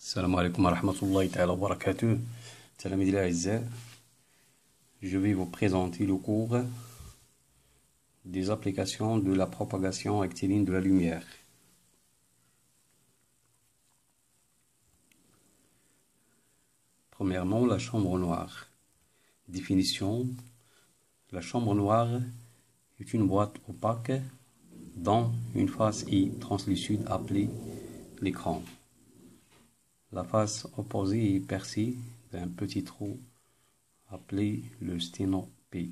السلام عليكم ورحمة الله تعالى وبركاته. تلاميذي الأعزاء, je vais vous présenter le cours des applications de la propagation rectiligne de la lumière. Premièrement, la chambre noire. Définition: la chambre noire est une boîte opaque dont une face est translucide appelée l'écran. La face opposée est percée d'un petit trou appelé le sténopée.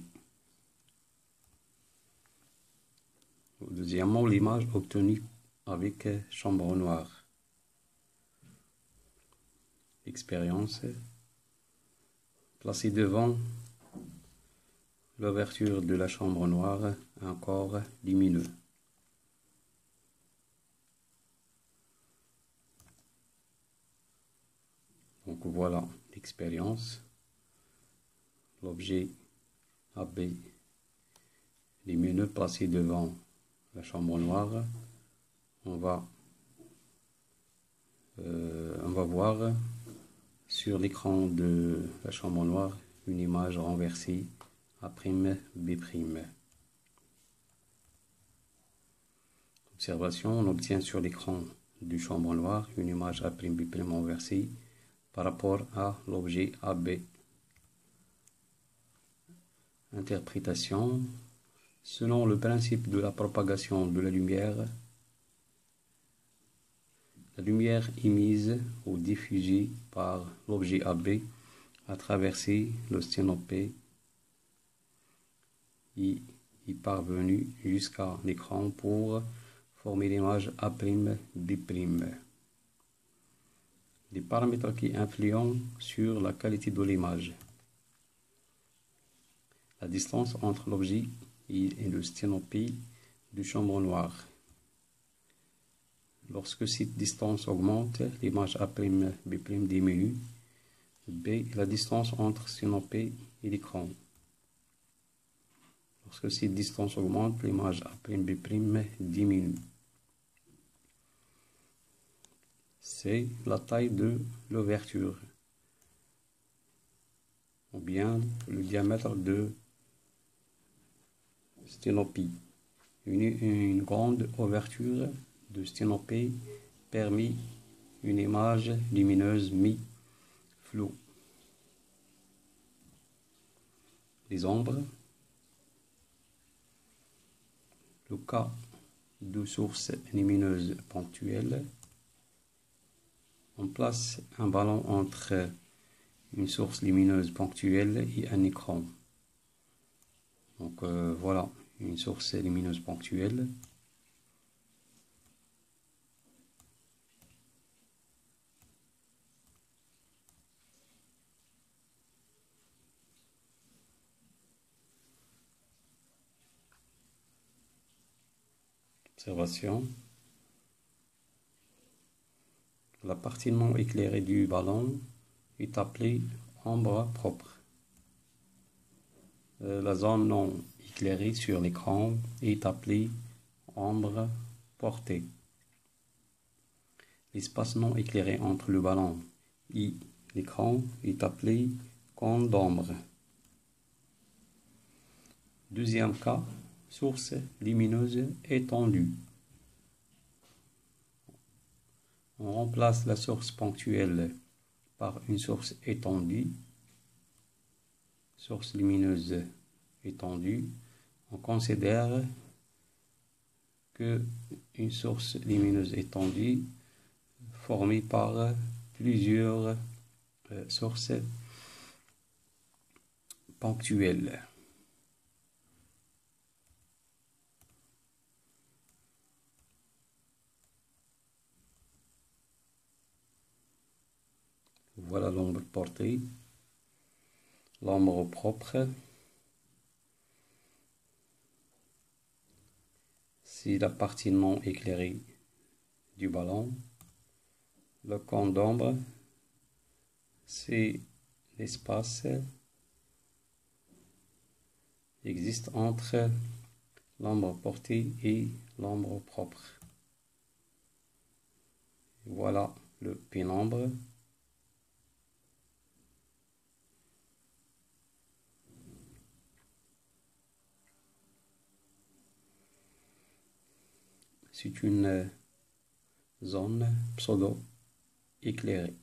Deuxièmement, l'image obtenue avec chambre noire. Expérience: placé devant l'ouverture de la chambre noire un corps lumineux. Donc voilà l'expérience. L'objet AB lumineux placé devant la chambre noire. On va voir sur l'écran de la chambre noire une image renversée A'B'. Observation: on obtient sur l'écran de chambre noire une image A'B' renversée par rapport à l'objet AB. Interprétation: selon le principe de la propagation de la lumière émise ou diffusée par l'objet AB a traversé le sténopée et est parvenue jusqu'à l'écran pour former l'image A'B'. Les paramètres qui influent sur la qualité de l'image: la distance entre l'objet et le sténopée de chambre noire. Lorsque cette distance augmente, l'image A'B' diminue. B. La distance entre sténopée et l'écran. Lorsque cette distance augmente, l'image A'B' diminue. C. La taille de l'ouverture, ou bien le diamètre de sténopée. Une grande ouverture de sténopée permet une image lumineuse mi-floue. Les ombres. Le cas de source lumineuse ponctuelle. On place un ballon entre une source lumineuse ponctuelle et un écran. Donc voilà une source lumineuse ponctuelle. Observation: la partie non éclairée du ballon est appelée ombre propre. La zone non éclairée sur l'écran est appelée ombre portée. L'espace non éclairé entre le ballon et l'écran est appelé cône d'ombre. Deuxième cas, source lumineuse étendue. On remplace la source ponctuelle par une source étendue. Source lumineuse étendue. On considère que une source lumineuse étendue formée par plusieurs sources ponctuelles. Voilà l'ombre portée. L'ombre propre, c'est la partie non éclairée du ballon. Le cône d'ombre, c'est l'espace qui existe entre l'ombre portée et l'ombre propre. Voilà le pénombre. C'est une zone pseudo-éclairée.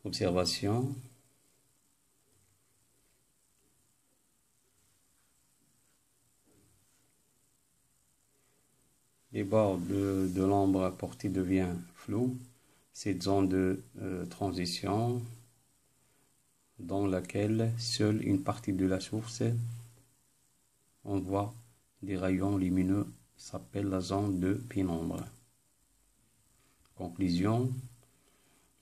Observation. Les bords de l'ombre apportée devient flou. Cette zone de transition dans laquelle seule une partie de la source envoie des rayons lumineux s'appelle la zone de pénombre. Conclusion.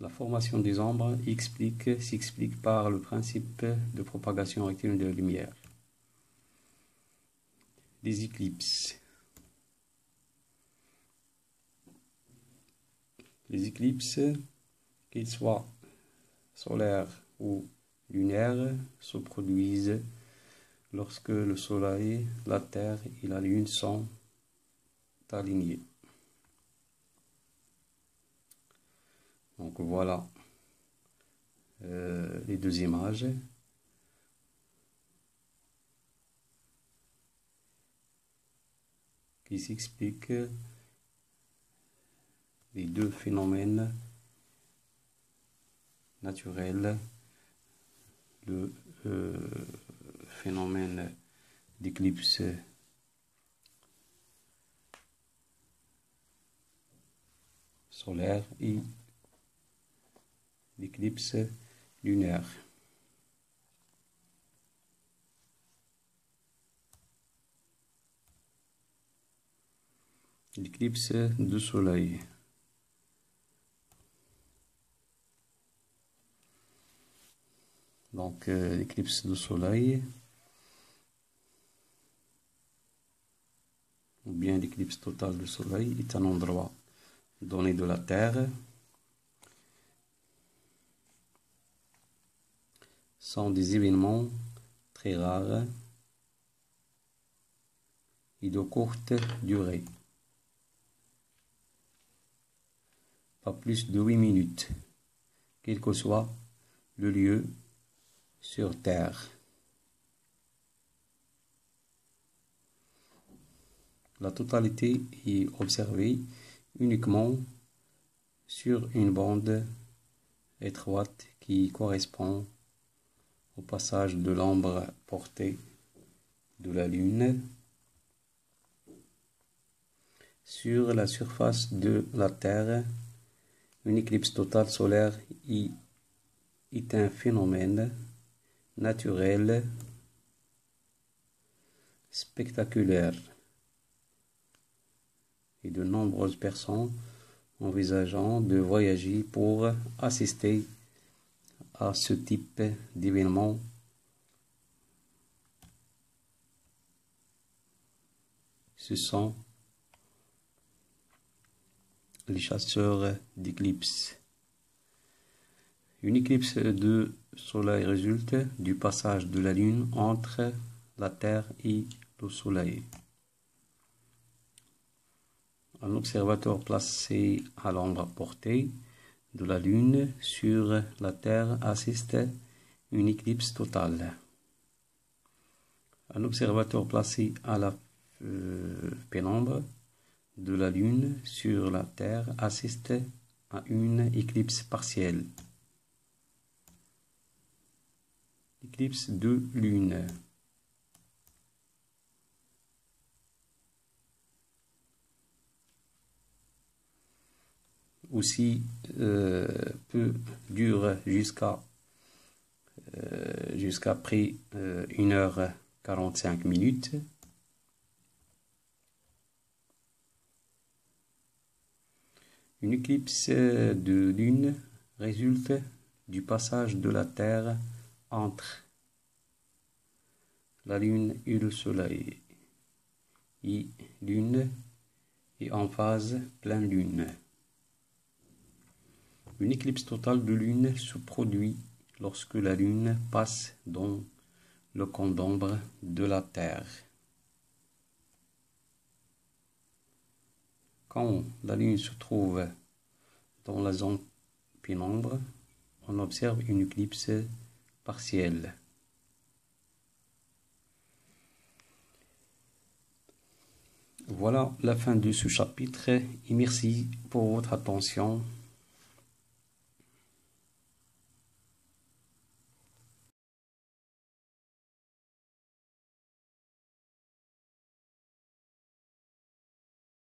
La formation des ombres s'explique par le principe de propagation rectiligne de la lumière. Les éclipses. Les éclipses, qu'ils soient solaires ou lunaires, se produisent lorsque le Soleil, la Terre et la Lune sont alignés. Donc voilà les deux images. Qui s'expliquent les deux phénomènes naturels, le phénomène d'éclipse solaire et l'éclipse lunaire. L'éclipse du soleil. Donc l'éclipse du soleil ou bien l'éclipse totale du soleil est un endroit donné de la Terre sont des événements très rares et de courte durée. Pas plus de 8 minutes, quel que soit le lieu sur Terre. La totalité est observée uniquement sur une bande étroite qui correspond au passage de l'ombre portée de la Lune sur la surface de la Terre. Une éclipse totale solaire est un phénomène naturel spectaculaire et de nombreuses personnes envisageant de voyager pour assister à ce type d'événement ce sont les chasseurs d'éclipses. Une éclipse de soleil résulte du passage de la Lune entre la Terre et le Soleil. Un observateur placé à l'ombre portée de la Lune sur la Terre assiste à une éclipse totale. Un observateur placé à la pénombre de la Lune sur la Terre assiste à une éclipse partielle. Éclipse de Lune. Aussi peu dure jusqu'à près 1h45. Une éclipse de lune résulte du passage de la Terre entre la Lune et le Soleil. Et Lune est en phase pleine Lune. Une éclipse totale de Lune se produit lorsque la Lune passe dans le cône d'ombre de la Terre. Quand la Lune se trouve dans la zone pénombre, on observe une éclipse partielle. Voilà la fin de ce chapitre et merci pour votre attention.